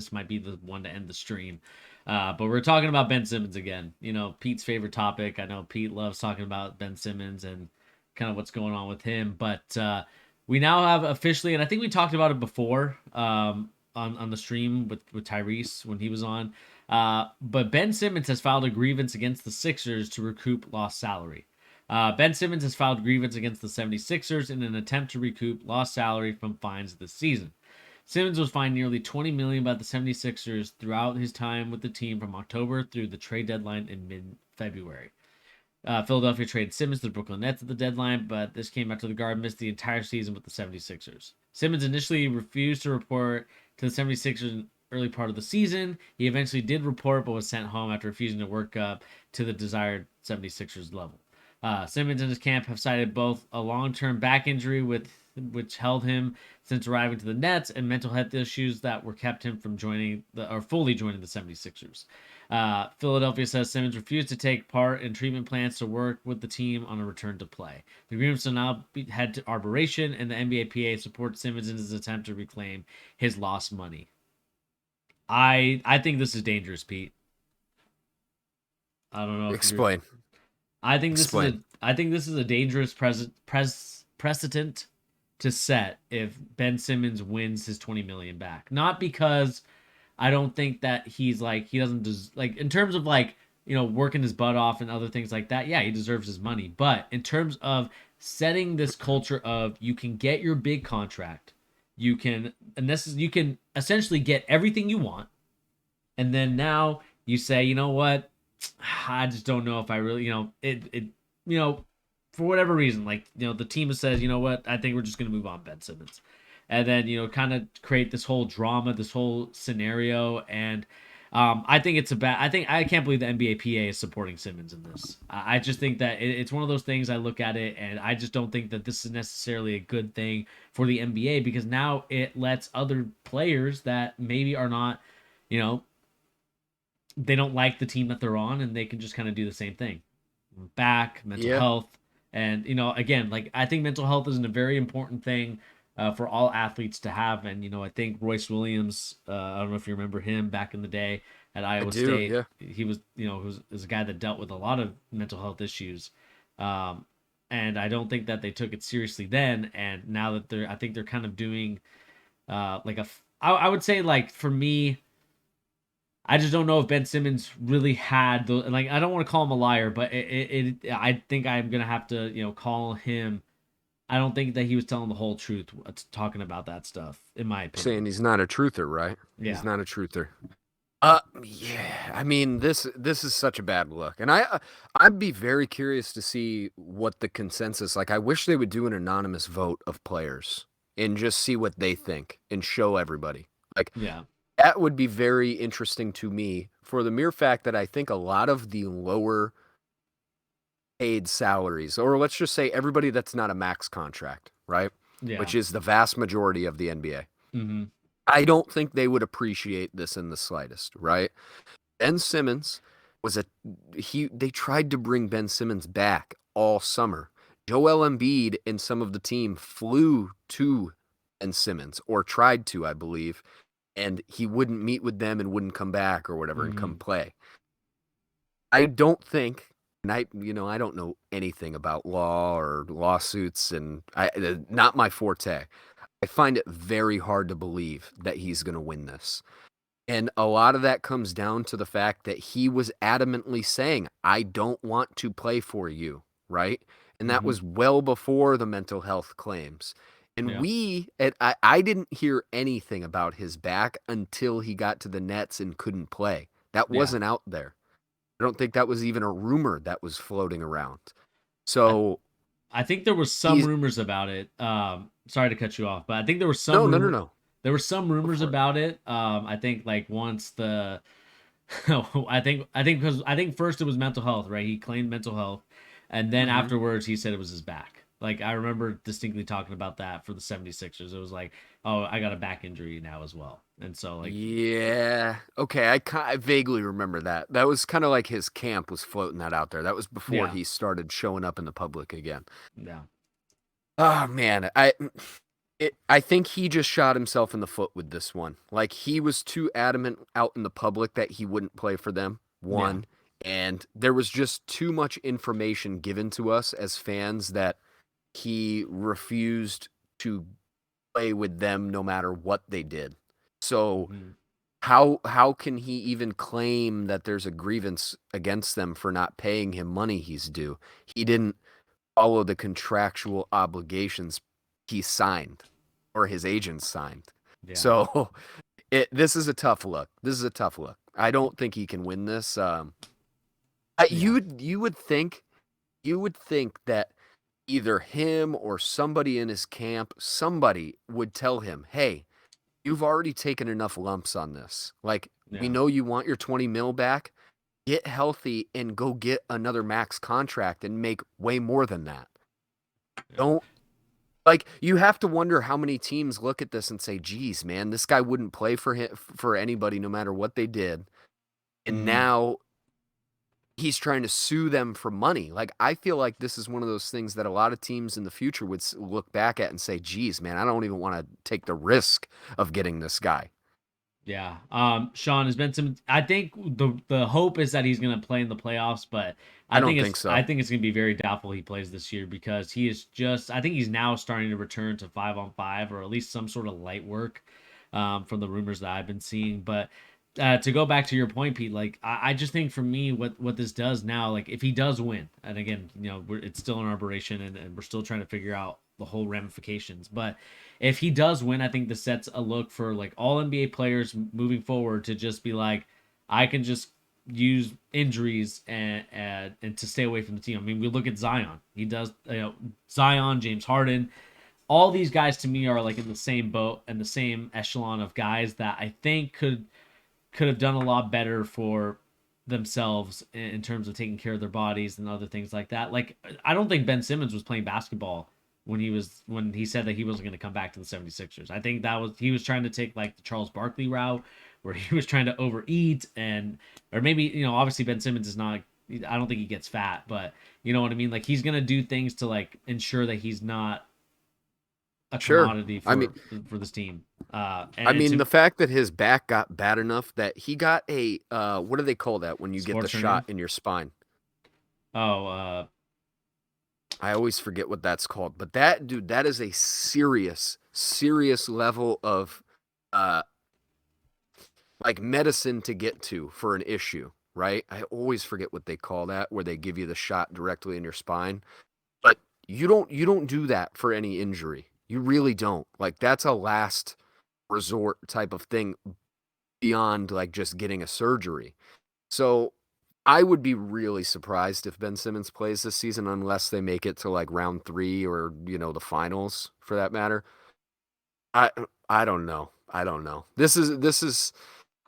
this might be the one to end the stream. But we're talking about Ben Simmons again. Pete's favorite topic. I know Pete loves talking about Ben Simmons and kind of what's going on with him. But we now have officially, and I think we talked about it before on the stream with Tyrese when he was on. But Ben Simmons has filed a grievance against the Sixers to recoup lost salary. Ben Simmons has filed grievance against the 76ers in an attempt to recoup lost salary from fines this season. Simmons was fined nearly $20 million by the 76ers throughout his time with the team from October through the trade deadline in mid-February. Philadelphia traded Simmons to the Brooklyn Nets at the deadline, but this came after the guard missed the entire season with the 76ers. Simmons initially refused to report to the 76ers in early part of the season. He eventually did report, but was sent home after refusing to work up to the desired 76ers level. Simmons and his camp have cited both a long-term back injury which held him since arriving to the Nets and mental health issues that were kept him from fully joining the 76ers. Philadelphia says Simmons refused to take part in treatment plans to work with the team on a return to play. The agreements will now head to arbitration, and the NBA PA supports Simmons in his attempt to reclaim his lost money. I think this is dangerous, Pete. I don't know. Explain. I think this is a dangerous precedent to set if Ben Simmons wins his $20 million back. Not because I don't think that he doesn't in terms of working his butt off and other things like that. Yeah, he deserves his money. But in terms of setting this culture of you can get your big contract, you can essentially get everything you want, and then now you say, you know what, I just don't know if I really, for whatever reason, the team says, you know what, I think we're just going to move on Ben Simmons. And then, kind of create this whole drama, this whole scenario. And I think I can't believe the NBA PA is supporting Simmons in this. I just think that it's one of those things. I look at it and I just don't think that this is necessarily a good thing for the NBA, because now it lets other players that maybe are not, they don't like the team that they're on, and they can just kind of do the same thing. Back, mental health. And, again, I think mental health is a very important thing for all athletes to have. And, I think Royce Williams, I don't know if you remember him back in the day at Iowa State. Yeah. He was, was a guy that dealt with a lot of mental health issues. And I don't think that they took it seriously then. And now that I think they're kind of doing I would say, for me, I just don't know if Ben Simmons really had the I don't want to call him a liar, but I think I'm gonna have to call him. I don't think that he was telling the whole truth talking about that stuff, in my opinion. Saying he's not a truther, right? Yeah. He's not a truther. Yeah. I mean, this is such a bad look, and I'd be very curious to see what the consensus. I wish they would do an anonymous vote of players and just see what they think and show everybody. Yeah. That would be very interesting to me, for the mere fact that I think a lot of the lower paid salaries, or let's just say everybody that's not a max contract, right? Yeah. Which is the vast majority of the NBA. Mm-hmm. I don't think they would appreciate this in the slightest, right? Ben Simmons they tried to bring Ben Simmons back all summer. Joel Embiid and some of the team flew to Ben Simmons, or tried to, I believe, and he wouldn't meet with them and wouldn't come back or whatever and come play. I don't think, and I don't know anything about law or lawsuits, and not my forte. I find it very hard to believe that he's going to win this. And a lot of that comes down to the fact that he was adamantly saying, I don't want to play for you, right? And that was well before the mental health claims. And I didn't hear anything about his back until he got to the Nets and couldn't play. That wasn't out there. I don't think that was even a rumor that was floating around. So I think there were some rumors about it. Sorry to cut you off, but I think there were some. No. There were some rumors about it. I think once the, I think first it was mental health, right? He claimed mental health, and then afterwards he said it was his back. I remember distinctly talking about that for the 76ers. It was oh, I got a back injury now as well. And so yeah. Okay, I vaguely remember that. That was kind of his camp was floating that out there. That was before he started showing up in the public again. Yeah. Oh man, I think he just shot himself in the foot with this one. Like he was too adamant out in the public that he wouldn't play for them. Yeah. One, and there was just too much information given to us as fans that he refused to play with them no matter what they did. So Mhm. how can he even claim that there's a grievance against them for not paying him money he's due? He didn't follow the contractual obligations he signed or his agent signed. Yeah. So this is a tough look. This is a tough look. I don't think he can win this. Yeah. You would think that either him or somebody in his camp, somebody would tell him, "Hey, you've already taken enough lumps on this. Like we Yeah. know you want your 20 mil back. Get healthy and go get another max contract and make way more than that." Yeah. Don't like you have to wonder how many teams look at this and say, "Geez, man, this guy wouldn't play for anybody no matter what they did." And Mhm. now he's trying to sue them for money. Like I feel like this is one of those things that a lot of teams in the future would look back at and say, "Geez, man, I don't even want to take the risk of getting this guy." Yeah. Sean has been some. I think the hope is that he's going to play in the playoffs, but I don't think I so. think it's going to be very doubtful he plays this year because he is just. I think he's now starting to return to 5-on-5 or at least some sort of light work, from the rumors that I've been seeing. But to go back to your point, Pete, like I just think for me, what this does now, like if he does win, and again, it's still an arbitration and we're still trying to figure out the whole ramifications, but if he does win, I think this sets a look for like all NBA players moving forward to just be like, I can just use injuries and to stay away from the team. I mean, we look at Zion. He does, Zion, James Harden, all these guys to me are like in the same boat and the same echelon of guys that I think could have done a lot better for themselves in terms of taking care of their bodies and other things like that. Like I don't think Ben Simmons was playing basketball when he said that he wasn't going to come back to the 76ers. I think that was he was trying to take like the Charles Barkley route where he was trying to overeat and or maybe, obviously Ben Simmons is not I don't think he gets fat, but you know what I mean? Like he's going to do things to like ensure that he's not a Sure. commodity I mean, for this team. I And mean, to the fact that his back got bad enough that he got a what do they call that when you get the sports shot hernia. in your spine? Oh, I always forget what that's called. But that dude, that is a serious, serious level of uh like medicine to get to for an issue, right? I always forget what they call that, where they give you the shot directly in your spine. But you don't do that for any injury. You really don't. Like that's a last resort type of thing beyond like just getting a surgery. So I would be really surprised if Ben Simmons plays this season unless they make it to like round 3 or, the finals for that matter. I I don't know. I don't know. This is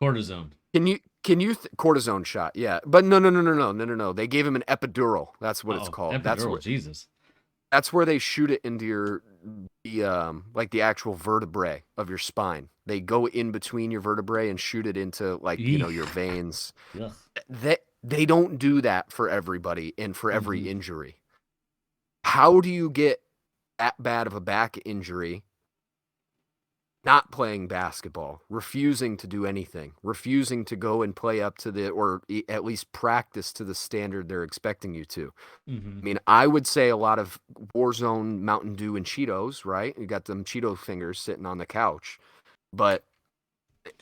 cortisone. can you cortisone shot? Yeah. But no, no, no, no, no, no, no, no. They gave him an epidural. That's what it's Oh, called. epidural. Jesus. That's where they shoot it into like the actual vertebrae of your spine. They go in between your vertebrae and shoot it into like, Eek. your veins. Ugh. They don't do that for everybody and for every Mm-hmm. injury. How do you get that bad of a back injury not playing basketball, refusing to do anything, refusing to go and play up to or at least practice to the standard they're expecting you to? Mm-hmm. I mean, I would say a lot of Warzone, Mountain Dew, and Cheetos, right? You got them Cheeto fingers sitting on the couch. But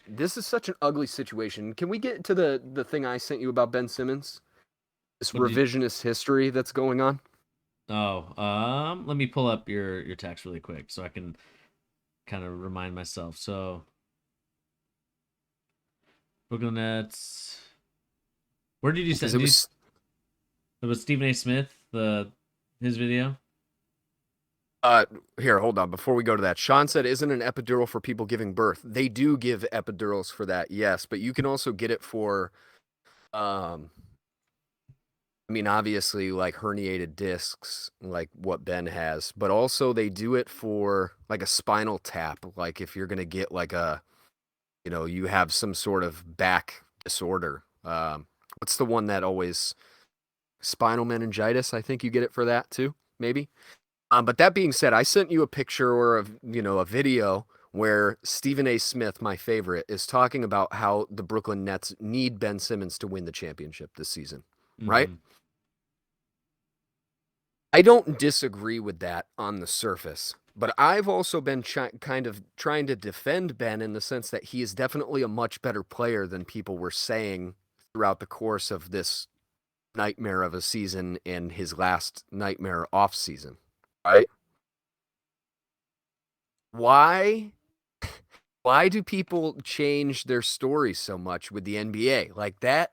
this is such an ugly situation. Can we get to the thing I sent you about Ben Simmons? This What did you? revisionist history that's going on? Oh, let me pull up your text really quick so I can kind of remind myself. So Brooklyn Nets. Where did you Because send? it was It was Stephen A. Smith his video. uh here, hold on. Before we go to that, Sean said, "Isn't an epidural for people giving birth?" They do give epidurals for that, yes, but you can also get it for um I mean, obviously, like herniated discs, like what Ben has, but also they do it for like a spinal tap. Like if you're going to get like you have some sort of back disorder. What's the one that always spinal meningitis? I think you get it for that too, maybe. But that being said, I sent you a picture or a video where Stephen A. Smith, my favorite, is talking about how the Brooklyn Nets need Ben Simmons to win the championship this season, right? Hmm. I don't disagree with that on the surface, but I've also been kind of trying to defend Ben in the sense that he is definitely a much better player than people were saying throughout the course of this nightmare of a season and his last nightmare off season, right? Why why do people change their stories so much with the NBA? Like that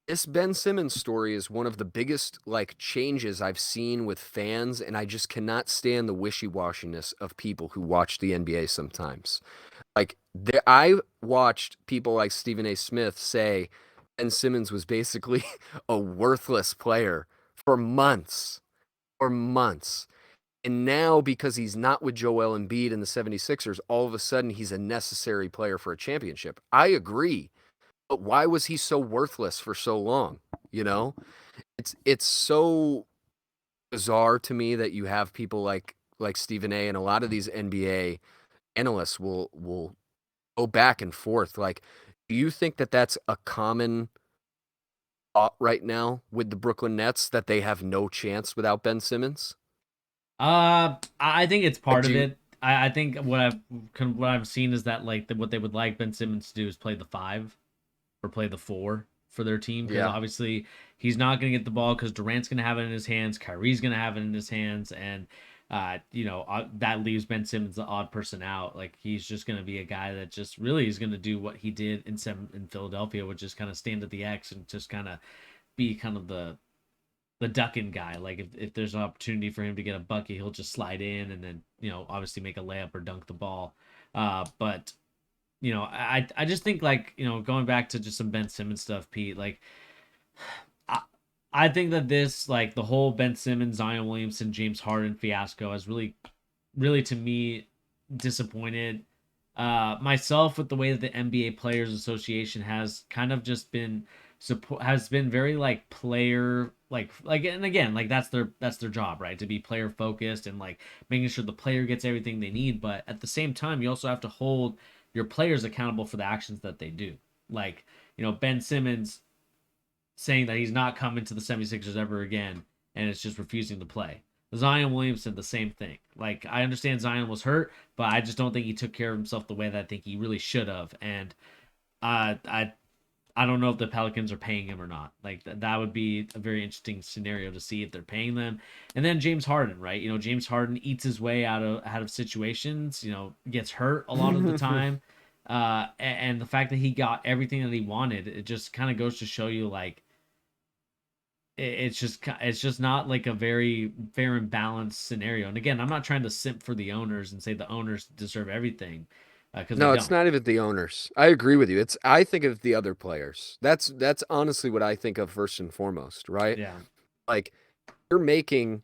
this Ben Simmons story is one of the biggest like changes I've seen with fans, and I just cannot stand the wishy-washiness of people who watch the NBA sometimes. Like I watched people like Stephen A. Smith say Ben Simmons was basically a worthless player for months, for months. And now, because he's not with Joel Embiid and the 76ers, all of a sudden he's a necessary player for a championship. I agree. But why was he so worthless for so long? You know? It's so bizarre to me that you have people like Stephen A. and a lot of these NBA analysts will go back and forth. Like, do you think that that's a common thought right now with the Brooklyn Nets that they have no chance without Ben Simmons? I think it's Like, part of it. I think what I've seen is that like what they would like Ben Simmons to do is play the five or play the four for their team because yeah. obviously he's not going to get the ball because Durant's going to have it in his hands, Kyrie's going to have it in his hands, and that leaves Ben Simmons the odd person out. Like he's just going to be a guy that just really is going to do what he did in Philadelphia, which is kind of stand at the X and just kind of be kind of the ducking guy. Like if there's an opportunity for him to get a bucket, he'll just slide in and then obviously make a layup or dunk the ball. But I just think like going back to just some Ben Simmons stuff, Pete. Like I I think that this like the whole Ben Simmons, Zion Williamson, James Harden fiasco has really to me disappointed myself with the way that the NBA Players Association has kind of just been support has been very like player like and again like that's their job, right, to be player focused and like making sure the player gets everything they need, but at the same time you also have to hold your players accountable for the actions that they do. Like Ben Simmons saying that he's not coming to the 76ers ever again and it's just refusing to play. Zion Williamson, the same thing. Like, I understand Zion was hurt, but I just don't think he took care of himself the way that I think he really should have. And uh, I I don't know if the Pelicans are paying him or not. Like, that would be a very interesting scenario to see if they're paying them. And then James Harden, right? James Harden eats his way out of situations. Gets hurt a lot of the time. And the fact that he got everything that he wanted, it just kind of goes to show you like it's just not like a very fair and balanced scenario. And again, I'm not trying to simp for the owners and say the owners deserve everything because they No, it's don't. not even the owners. I agree with you. I think of the other players. That's honestly what I think of first and foremost, right? Yeah. Like you're making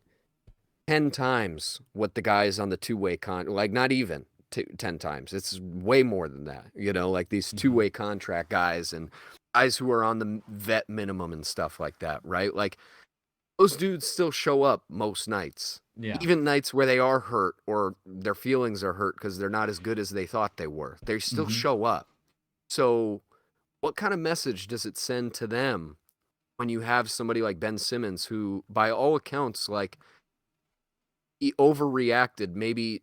10 times what the guys on the two-way like not even 10 times. It's way more than that. Like these Hmm. two-way contract guys and guys who are on the vet minimum and stuff like that, right? Like those dudes still show up most nights. Yeah. Even nights where they are hurt or their feelings are hurt because they're not as good as they thought they were. They still Hmm. show up. So, what kind of message does it send to them when you have somebody like Ben Simmons who, by all accounts, like he overreacted maybe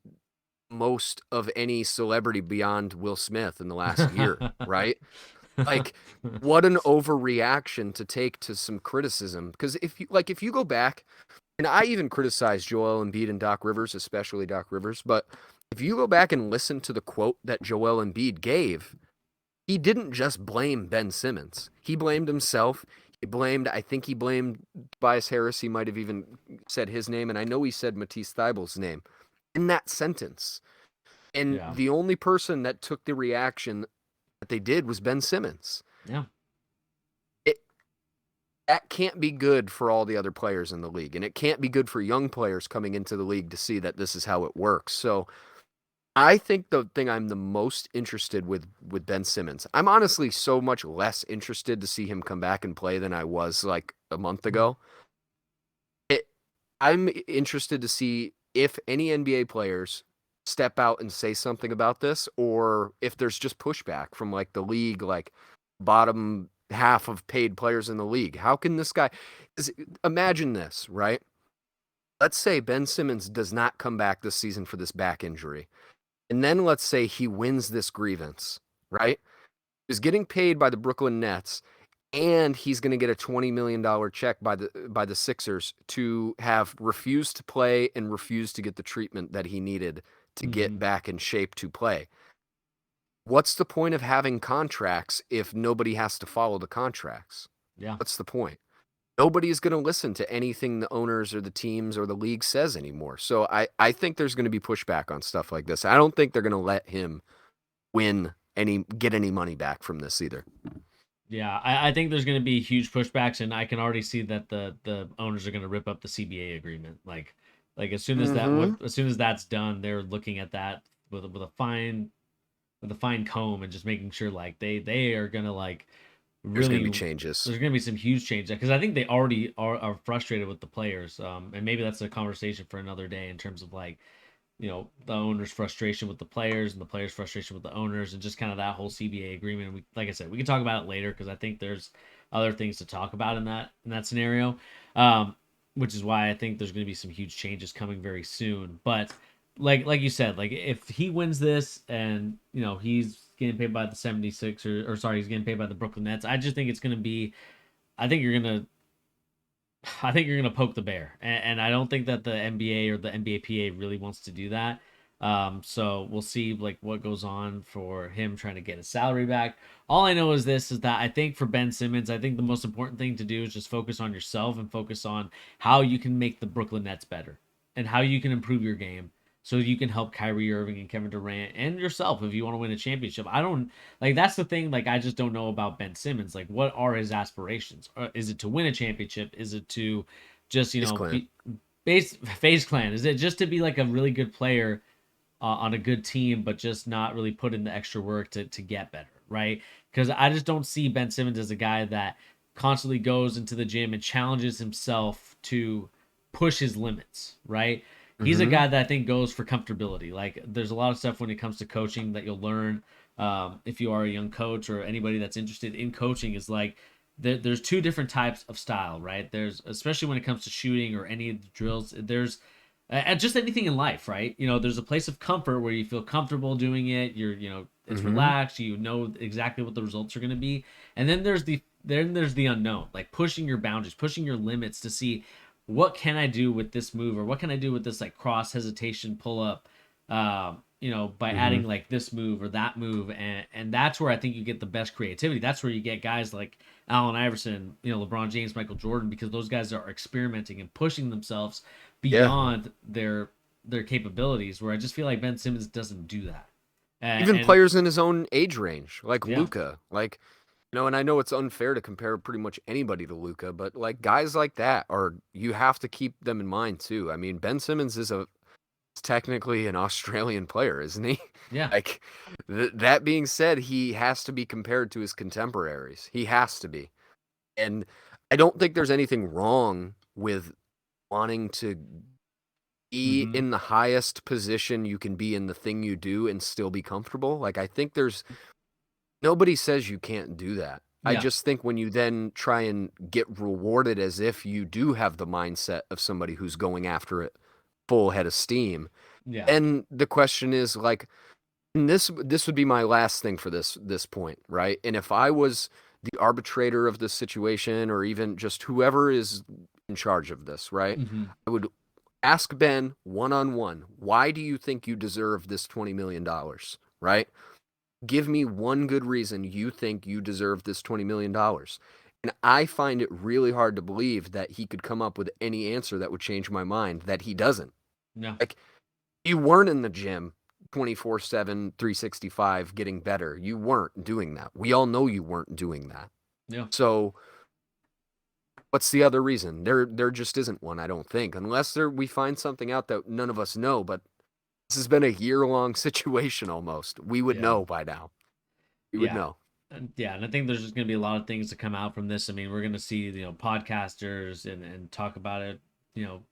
most of any celebrity beyond Will Smith in the last year, right? Like, what an overreaction to take to some criticism. Because if you go back, and I even criticize Joel Embiid and Doc Rivers, especially Doc Rivers, but if you go back and listen to the quote that Joel Embiid gave, he didn't just blame Ben Simmons. He blamed himself. I think he blamed Tobias Harris. He might have even said his name, and I know he said Matisse Thybulle's name in that sentence. And Yeah. the only person that took the reaction that they did was Ben Simmons. Yeah. It That can't be good for all the other players in the league, and it can't be good for young players coming into the league to see that this is how it works. So I think the thing I'm the most interested with Ben Simmons, I'm honestly so much less interested to see him come back and play than I was like a month ago. It I'm interested to see if any NBA players step out and say something about this, or if there's just pushback from like the league, like bottom half of paid players in the league. How can this guy imagine this, right? Let's say Ben Simmons does not come back this season for this back injury. And then let's say he wins this grievance, right? He's getting paid by the Brooklyn Nets, and he's going to get a $20 million check by the Sixers to have refused to play and refused to get the treatment that he needed to Hmm. get back in shape to play. What's the point of having contracts if nobody has to follow the contracts? Yeah. What's the point? Nobody's going to listen to anything the owners or the teams or the league says anymore. So I think there's going to be pushback on stuff like this. I don't think they're going to let him get any money back from this either. Yeah, I think there's going to be huge pushbacks, and I can already see that the owners are going to rip up the CBA agreement. Like Mm-hmm. as soon as that's done, they're looking at that with a fine comb and just making sure like they are going to like There's going to really be changes. there's going to be some huge change because I think they already are frustrated with the players. And maybe that's a conversation for another day in terms of like the owner's frustration with the players and the players' frustration with the owners and just kind of that whole CBA agreement. We, like I said, we can talk about it later because I think there's other things to talk about in that scenario, um, which is why I think there's going to be some huge changes coming very soon. But like you said, like if he wins this and he's getting paid by the 76 or sorry, he's getting paid by the Brooklyn Nets, I just think it's going to be. I think you're gonna I think you're going to poke the bear, and I don't think that the NBA or the NBAPA really wants to do that. So we'll see like what goes on for him trying to get his salary back. All I know is this is that I think for Ben Simmons, I think the most important thing to do is just focus on yourself and focus on how you can make the Brooklyn Nets better and how you can improve your game so you can help Kyrie Irving and Kevin Durant and yourself if you want to win a championship. I don't like that's the thing. Like I just don't know about Ben Simmons. Like what are his aspirations? Is it to win a championship? Is it to just Ace Clan. be base phase clan? Is it just to be like a really good player on a good team, but just not really put in the extra work to get better, right? Because I just don't see Ben Simmons as a guy that constantly goes into the gym and challenges himself to push his limits, right? He's a Mm-hmm. guy that I think goes for comfortability. Like, there's a lot of stuff when it comes to coaching that you'll learn if you are a young coach or anybody that's interested in coaching is like there's two different types of style, right? There's especially when it comes to shooting or any of the drills. There's just anything in life, right? There's a place of comfort where you feel comfortable doing it. It's Mm-hmm. relaxed. You know exactly what the results are going to be. And then there's the unknown, like pushing your boundaries, pushing your limits to see what can I do with this move or what can I do with this like cross hesitation pull up. By Mm-hmm. adding like this move or that move, and that's where I think you get the best creativity. That's where you get guys like Allen Iverson, LeBron James, Michael Jordan, because those guys are experimenting and pushing themselves Yeah. beyond their capabilities. Where I just feel like Ben Simmons doesn't do that. Even And players in his own age range, like yeah, Luca, and I know it's unfair to compare pretty much anybody to Luca, but like guys like that are you have to keep them in mind too. I mean, Ben Simmons is technically an Australian player, isn't he? yeah, Like that being said, he has to be compared to his contemporaries. He has to be. And I don't think there's anything wrong with wanting to be mm-hmm, in the highest position you can be in the thing you do and still be comfortable. Like I think there's nobody says you can't do that. I yeah, just think when you then try and get rewarded as if you do have the mindset of somebody who's going after it full head of steam, yeah, and the question is like, and this would be my last thing for this point, right? And if I was the arbitrator of this situation, or even just whoever is in charge of this, right? mm-hmm, I would ask Ben one on one, why do you think you deserve this $20 million, right? Give me one good reason you think you deserve this $20 million. And I find it really hard to believe that he could come up with any answer that would change my mind that he doesn't. yeah, Like, you weren't in the gym 24/7, 365 getting better. You weren't doing that. We all know you weren't doing that. yeah, So, what's the other reason? There just isn't one, I don't think. Unless we find something out that none of us know, but this has been a year-long situation almost. We would yeah, know by now. We would yeah. know. And I think there's just going to be a lot of things to come out from this. I mean, we're going to see, podcasters and talk about it, you know,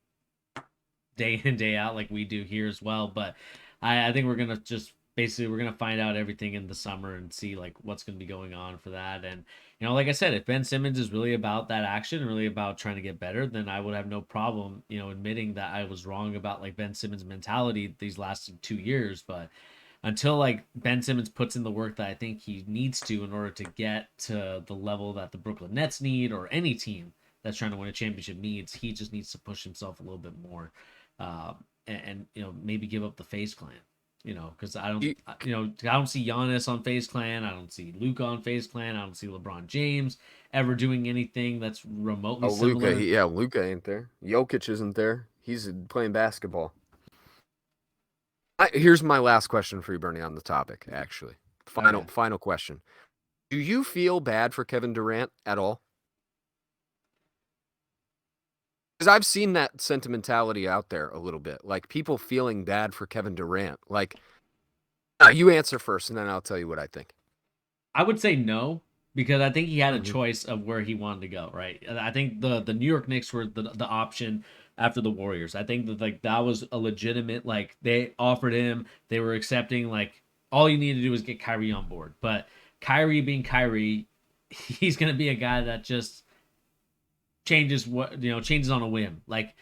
day in day out like we do here as well. But I think we're gonna just basically we're gonna find out everything in the summer and see like what's gonna be going on for that. And like I said, if Ben Simmons is really about that action, really about trying to get better, then I would have no problem admitting that I was wrong about like Ben Simmons' mentality these last 2 years. But until like Ben Simmons puts in the work that I think he needs to in order to get to the level that the Brooklyn Nets need or any team that's trying to win a championship needs, he just needs to push himself a little bit more, and maybe give up the Face Clan. Because You, I don't see Giannis on Face Clan. I don't see Luca on Face Clan. I don't see LeBron James ever doing anything that's remotely oh, Luca, similar. yeah, Luca ain't there. Jokic isn't there. He's playing basketball. Here's my last question for you, Bernie, on the topic. Actually, final Okay. final question. Do you feel bad for Kevin Durant at all? Because I've seen that sentimentality out there a little bit, like people feeling bad for Kevin Durant. Like, you answer first, and then I'll tell you what I think. I would say no because I think he had a Hmm. choice of where he wanted to go. Right. And I think the New York Knicks were the option after the Warriors. I think that like that was a legitimate like they offered him. They were accepting like all you need to do is get Kyrie on board. But Kyrie being Kyrie, he's gonna be a guy that just changes on a whim. Like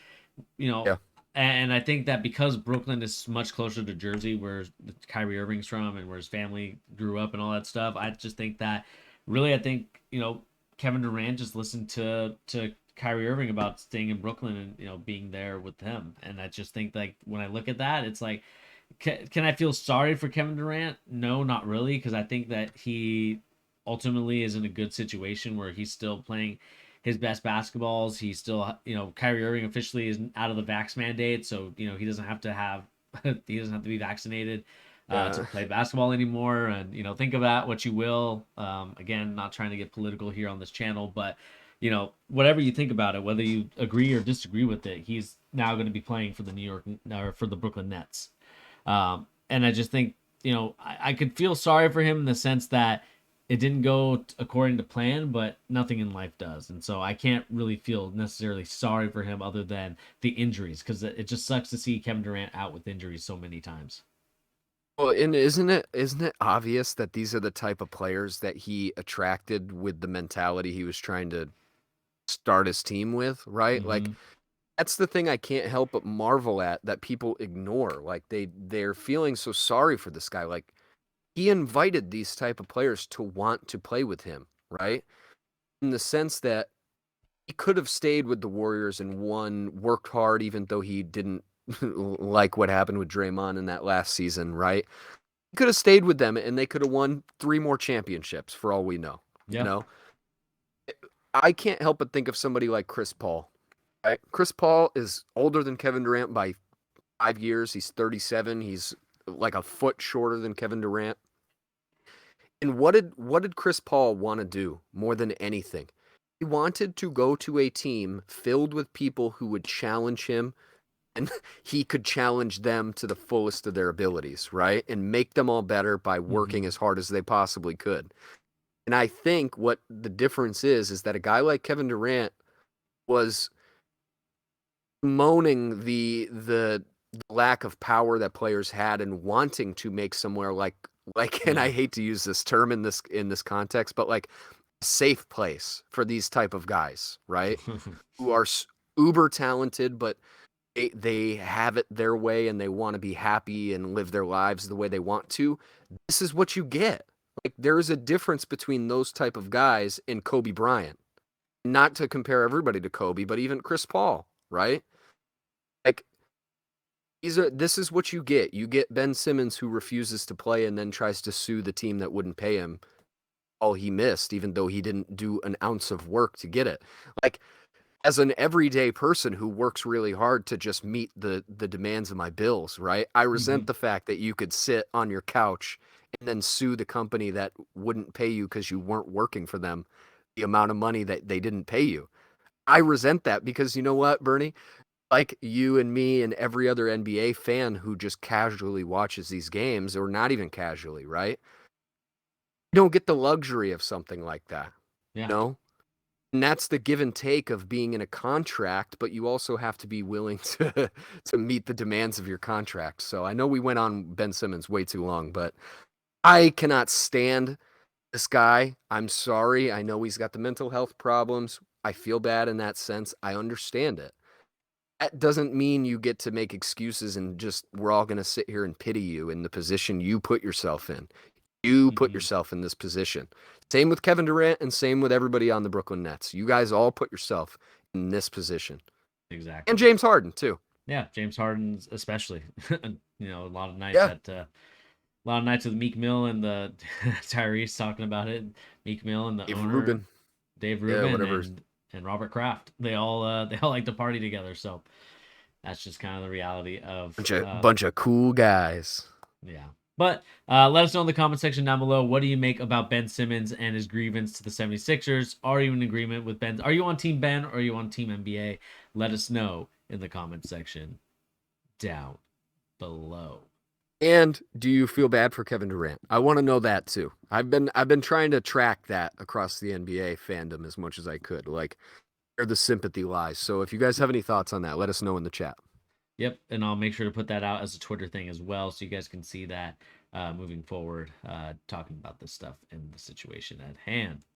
you know, Yeah. and I think that because Brooklyn is much closer to Jersey, where Kyrie Irving's from and where his family grew up and all that stuff, I just think that really, I think Kevin Durant just listened to Kyrie Irving about staying in Brooklyn and being there with him, and I just think like when I look at that, it's like, can I feel sorry for Kevin Durant? No, not really, because I think that he ultimately is in a good situation where he's still playing his best basketballs. He's still, Kyrie Irving officially is out of the vax mandate, so he doesn't have to have he doesn't have to be vaccinated to Yeah. play basketball anymore. And think of that what you will. Again, not trying to get political here on this channel, but whatever you think about it, whether you agree or disagree with it, he's now going to be playing for the New York or for the Brooklyn Nets. And I just think, I could feel sorry for him in the sense that it didn't go according to plan, but nothing in life does. And so I can't really feel necessarily sorry for him other than the injuries because it just sucks to see Kevin Durant out with injuries so many times. Well, and isn't it obvious that these are the type of players that he attracted with the mentality he was trying to start his team with, right? Like Mm-hmm. that's the thing I can't help but marvel at that people ignore. Like they're feeling so sorry for this guy. Like he invited these type of players to want to play with him, right? In the sense that he could have stayed with the Warriors and won, worked hard, even though he didn't like what happened with Draymond in that last season, right? He could have stayed with them and they could have won 3 more championships for all we know. You Yeah. know, I can't help but think of somebody like Chris Paul. Right? Chris Paul is older than Kevin Durant by 5 years. He's 37. He's like a foot shorter than Kevin Durant. And what did Chris Paul want to do more than anything? He wanted to go to a team filled with people who would challenge him and he could challenge them to the fullest of their abilities, right? And make them all better by working Mm-hmm. as hard as they possibly could. And I think what the difference is that a guy like Kevin Durant was moaning the lack of power that players had and wanting to make somewhere like and Yeah. I hate to use this term in this context, but like a safe place for these type of guys, right? Who are uber talented, but they have it their way and they want to be happy and live their lives the way they want to. This is what you get. Like there is a difference between those type of guys and Kobe Bryant. Not to compare everybody to Kobe, but even Chris Paul, right? Like this is what you get. You get Ben Simmons who refuses to play and then tries to sue the team that wouldn't pay him all he missed, even though he didn't do an ounce of work to get it. Like as an everyday person who works really hard to just meet the demands of my bills, right? I Mm-hmm. resent the fact that you could sit on your couch and then sue the company that wouldn't pay you because you weren't working for them the amount of money that they didn't pay you. I resent that because you know what, Bernie? Like you and me and every other NBA fan who just casually watches these games, or not even casually, right? You don't get the luxury of something like that. Yeah. You know? And that's the give and take of being in a contract, but you also have to be willing to meet the demands of your contract. So I know we went on Ben Simmons way too long, but I cannot stand this guy. I'm sorry. I know he's got the mental health problems. I feel bad in that sense. I understand it. That doesn't mean you get to make excuses and just we're all going to sit here and pity you in the position you put yourself in. You put Hmm. yourself in this position. Same with Kevin Durant and same with everybody on the Brooklyn Nets. You guys all put yourself in this position. And Exactly. James Harden too. Yeah, James Harden especially. A lot of nights Yeah. at with Meek Mill and the Tyrese talking about it. Meek Mill and the Dave owner Rubin. Dave Yeah, Rubin whatever. and Robert Kraft. They all like to party together. So that's just kind of the reality of Bunch of cool guys. yeah. But let us know in the comment section down below. What do you make about Ben Simmons and his grievance to the 76ers? Are you in agreement with Ben? Are you on Team Ben or are you on Team NBA? Let us know in the comment section down below. And do you feel bad for Kevin Durant? I want to know that too. I've been trying to track that across the NBA fandom as much as I could. Like where the sympathy lies. So if you guys have any thoughts on that, let us know in the chat. Yep, and I'll make sure to put that out as a Twitter thing as well, so you guys can see that moving forward, talking about this stuff and the situation at hand.